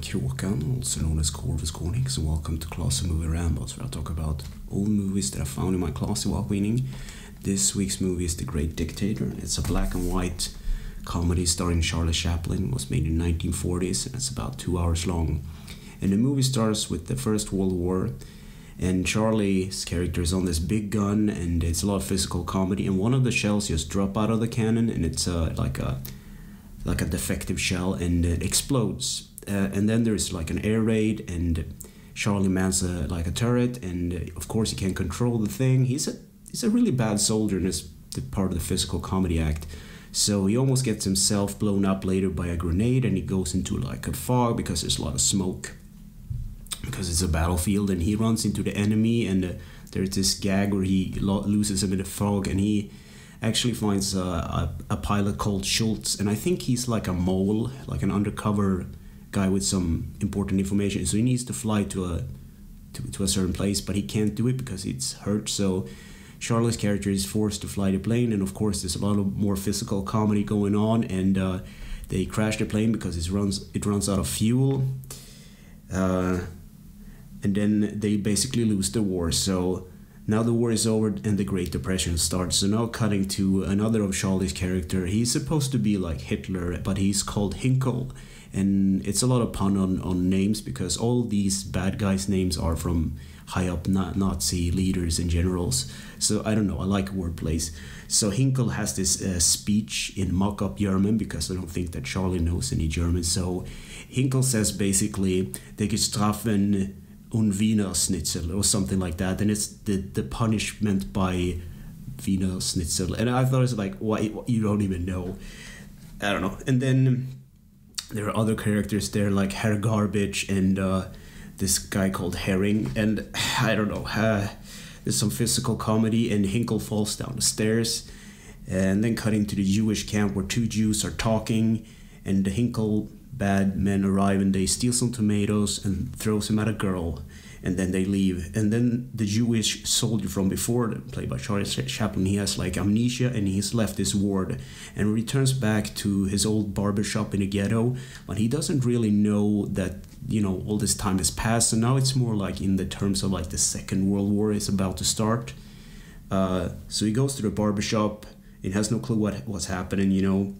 Kråkan, also known as Corvus Cornix, and welcome to Classy Movie Rambles, where I talk about old movies that I found in my classy while cleaning. This week's movie is The Great Dictator. It's a black and white comedy starring Charlie Chaplin. It was made in the 1940s, and it's about 2 hours long. And the movie starts with the First World War, and Charlie's character is on this big gun, and it's a lot of physical comedy, and one of the shells just drop out of the cannon, and it's like a defective shell, and it explodes. And then there's like an air raid, and Charlie mans like a turret, and of course he can't control the thing. He's a really bad soldier, and it's part of the physical comedy act. So he almost gets himself blown up later by a grenade, and he goes into like a fog because there's a lot of smoke, because it's a battlefield, and he runs into the enemy, and there's this gag where he loses him in the fog, and he actually finds a pilot called Schultz, and I think he's like a mole, like an undercover guy with some important information, so he needs to fly to a certain place, but he can't do it because it's hurt. So Charlie's character is forced to fly the plane, and of course there's a lot of more physical comedy going on, and they crash the plane because it runs out of fuel, and then they basically lose the war. So now the war is over and the Great Depression starts. So now cutting to another of Charlie's character. He's supposed to be like Hitler, but he's called Hinkle. And it's a lot of pun on names, because all these bad guys' names are from high up Nazi leaders and generals. So I don't know, I like wordplays. So Hinkle has this speech in mock-up German, because I don't think that Charlie knows any German. So Hinkle says basically, "De gestraffen und Wiener Schnitzel," or something like that. And it's the punishment by Wiener Schnitzel. And I thought it's like, why, you don't even know. I don't know. And then there are other characters there, like Herr Garbage and this guy called Herring. And I don't know, there's some physical comedy, and Hinkle falls down the stairs. And then cutting to the Jewish camp where two Jews are talking, and the Hinkle bad men arrive, and they steal some tomatoes and throws them at a girl, and then they leave. And then the Jewish soldier from before, played by Charlie Chaplin, he has like amnesia, and he's left this ward and returns back to his old barbershop in the ghetto, but he doesn't really know that, you know, all this time has passed. So now it's more like in the terms of like the Second World War is about to start. So he goes to the barbershop and has no clue what's happening, you know.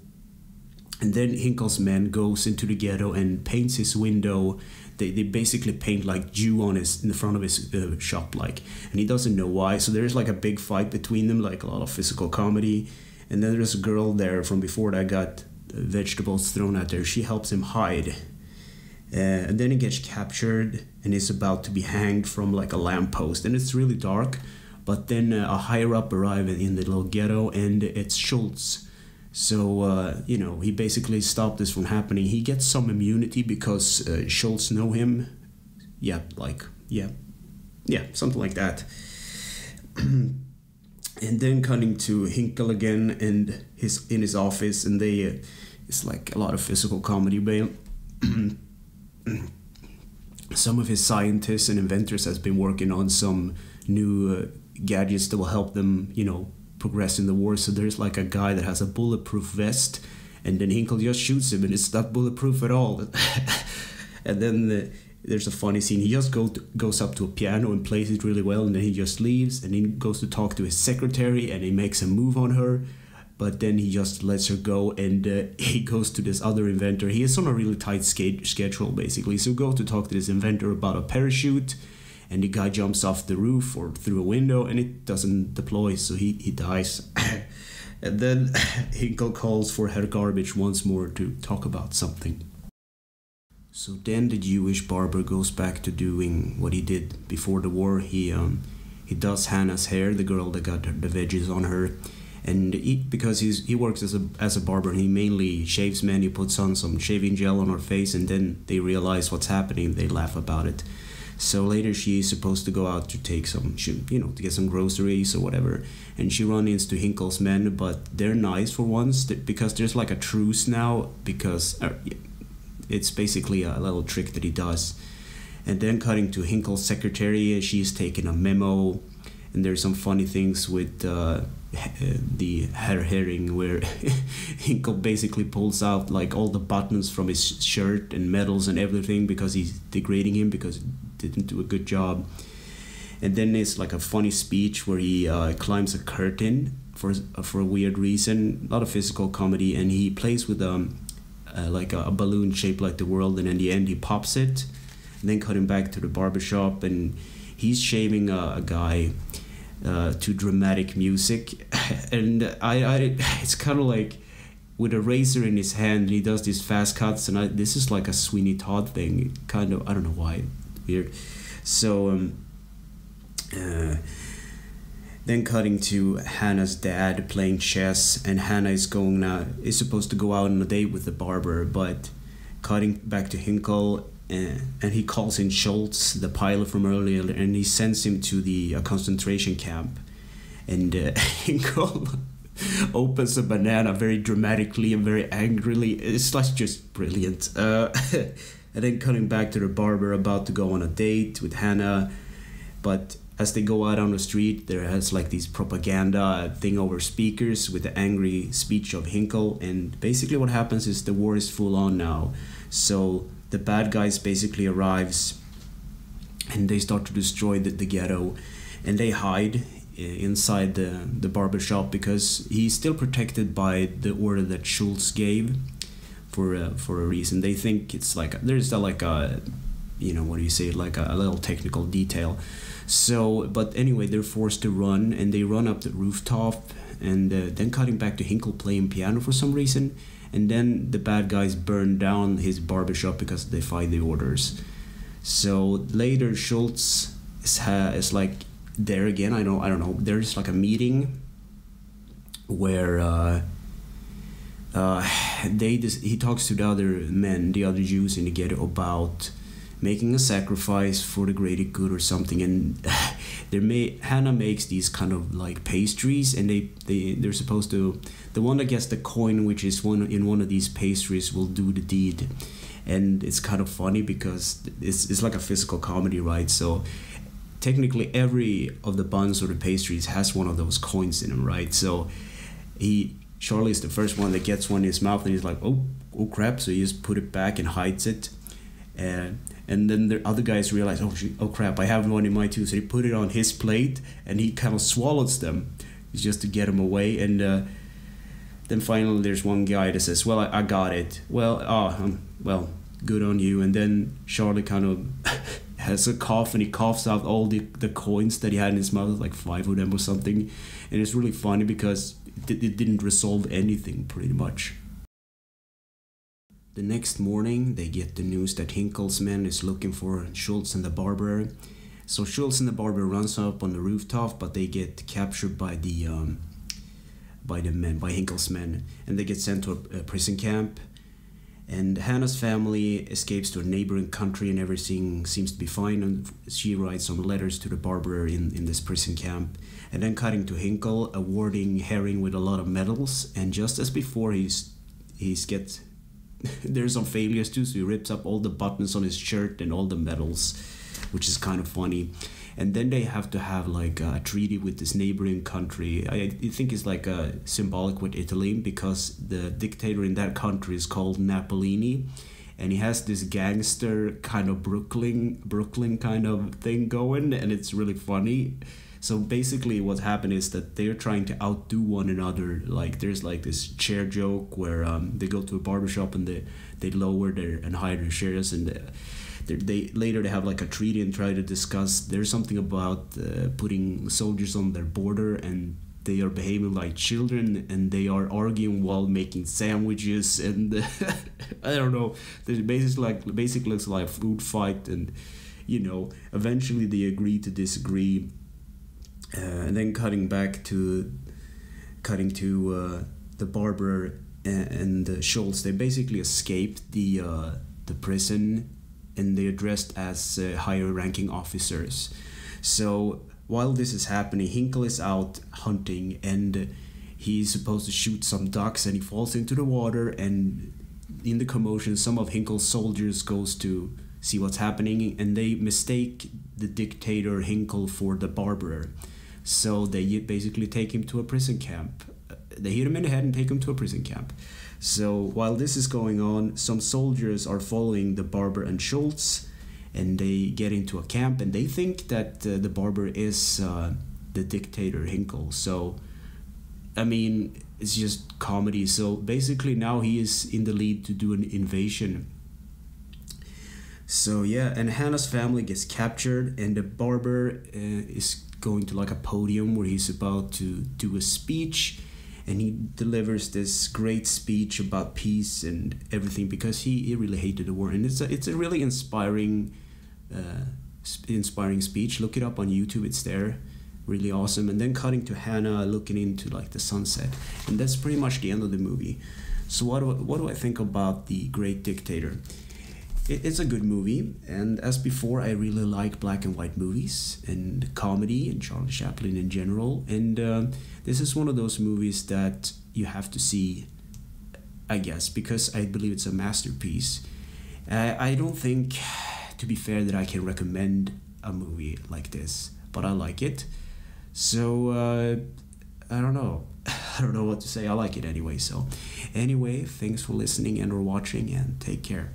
And then Hinkle's men goes into the ghetto and paints his window. They basically paint like Jew in the front of his shop, like, and he doesn't know why. So there's like a big fight between them, like a lot of physical comedy. And then there's a girl there from before that got vegetables thrown at her. She helps him hide. And then he gets captured and is about to be hanged from like a lamppost. And it's really dark. But then a higher up arrives in the little ghetto, and it's Schultz. So, you know, he basically stopped this from happening. He gets some immunity because Schultz know him. Yeah, something like that. And then cutting to Hinkle again, and in his office, and it's like a lot of physical comedy. But some of his scientists and inventors has been working on some new gadgets that will help them, you know, progress in the war. So there's like a guy that has a bulletproof vest, and then Hinkle just shoots him, and it's not bulletproof at all. And then there's a funny scene. He just goes up to a piano and plays it really well, and then he just leaves, and he goes to talk to his secretary, and he makes a move on her, but then he just lets her go, and he goes to this other inventor. He is on a really tight schedule, basically. So go to talk to this inventor about a parachute, and the guy jumps off the roof or through a window, and it doesn't deploy, so he dies. And then Hinkle calls for Herr Garbage once more to talk about something. So then the Jewish barber goes back to doing what he did before the war. He does Hannah's hair, the girl that got the veggies on her. And because he works as a barber, he mainly shaves men. He puts on some shaving gel on her face, and then they realize what's happening. They laugh about it. So later she is supposed to go out to take some, you know, to get some groceries or whatever. And she runs into Hinkle's men, but they're nice for once, because there's like a truce now, because it's basically a little trick that he does. And then cutting to Hinkle's secretary, she's taking a memo, and there's some funny things with the herring, where Hinkle basically pulls out like all the buttons from his shirt and medals and everything because he's degrading him because he didn't do a good job. And then it's like a funny speech where he climbs a curtain for a weird reason, not a physical comedy, and he plays with like a balloon shaped like the world, and in the end he pops it, and then cutting back to the barbershop, and he's shaving a guy to dramatic music, and it's kind of like with a razor in his hand, and he does these fast cuts, and this is like a Sweeney Todd thing, kind of. I don't know why, weird. So then cutting to Hannah's dad playing chess, and Hannah is supposed to go out on a date with the barber, but cutting back to Hinkle, and he calls in Schultz, the pilot from earlier, and he sends him to the concentration camp, and Hinkle opens a banana very dramatically and very angrily. It's like just brilliant. And then cutting back to the barber about to go on a date with Hannah, but as they go out on the street, there has like these propaganda thing over speakers with the angry speech of Hinkle, and basically what happens is the war is full on now. So the bad guys basically arrives, and they start to destroy the ghetto, and they hide inside the barbershop because he's still protected by the order that Schultz gave for a reason. They think it's like there's like a, you know, what do you say, like a little technical detail. So, but anyway, they're forced to run, and they run up the rooftop, and then cutting back to Hinkle playing piano for some reason, and then the bad guys burn down his barbershop because they defy the orders. So later, Schultz is like there again. I don't know. There's like a meeting where he talks to the other men, the other Jews in the ghetto, about making a sacrifice for the greater good or something, and Hannah makes these kind of like pastries, and they're supposed to, the one that gets the coin, which is one of these pastries, will do the deed. And it's kind of funny because it's like a physical comedy, right? So technically every of the buns or the pastries has one of those coins in them, right? So Charlie is the first one that gets one in his mouth, and he's like, oh crap, so he just put it back and hides it. And then the other guys realize, oh crap, I have one in my too. So they put it on his plate, and he kind of swallows them just to get him away. And then finally there's one guy that says, well, I got it. Well, good on you. And then Charlie kind of has a cough, and he coughs out all the coins that he had in his mouth, like 5 of them or something. And it's really funny because it didn't resolve anything pretty much. The next morning, they get the news that Hinkle's men is looking for Schultz and the barber. So Schultz and the barber runs up on the rooftop, but they get captured by Hinkle's men, and they get sent to a prison camp. And Hannah's family escapes to a neighboring country, and everything seems to be fine. And she writes some letters to the barber in this prison camp. And then cutting to Hinkle, awarding Herring with a lot of medals. And just as before, there's some failures too, so he rips up all the buttons on his shirt and all the medals, which is kind of funny. And then they have to have like a treaty with this neighboring country. I think it's like symbolic with Italy, because the dictator in that country is called Napolini, and he has this gangster kind of Brooklyn kind of thing going, and it's really funny. So basically what happened is that they're trying to outdo one another. Like there's like this chair joke where they go to a barbershop and they lower and hide their chairs, and they later have like a treaty and try to discuss. There's something about putting soldiers on their border, and they are behaving like children, and they are arguing while making sandwiches, and I don't know. There's basically looks like a food fight, and eventually they agree to disagree. And then cutting to the barber and Schultz, they basically escaped the prison, and they're dressed as higher ranking officers. So while this is happening, Hinkle is out hunting, and he's supposed to shoot some ducks, and he falls into the water, and in the commotion some of Hinkle's soldiers goes to see what's happening, and they mistake the dictator Hinkle for the barber. So they basically take him to a prison camp. They hit him in the head and take him to a prison camp. So while this is going on, some soldiers are following the barber and Schultz, and they get into a camp, and they think that the barber is the dictator Hinkle. So I mean, it's just comedy. So basically now he is in the lead to do an invasion. So yeah, and Hannah's family gets captured, and the barber is going to like a podium where he's about to do a speech, and he delivers this great speech about peace and everything, because he really hated the war, and it's a really inspiring speech. Look it up on YouTube, it's there. Really awesome. And then cutting to Hannah looking into like the sunset, and that's pretty much the end of the movie. So what do I think about The Great Dictator? It's a good movie, and as before, I really like black and white movies and comedy and Charlie Chaplin in general, and this is one of those movies that you have to see, I guess, because I believe it's a masterpiece. I don't think, to be fair, that I can recommend a movie like this, but I like it. So I don't know. I don't know what to say. I like it anyway. So anyway, thanks for listening and or watching, and take care.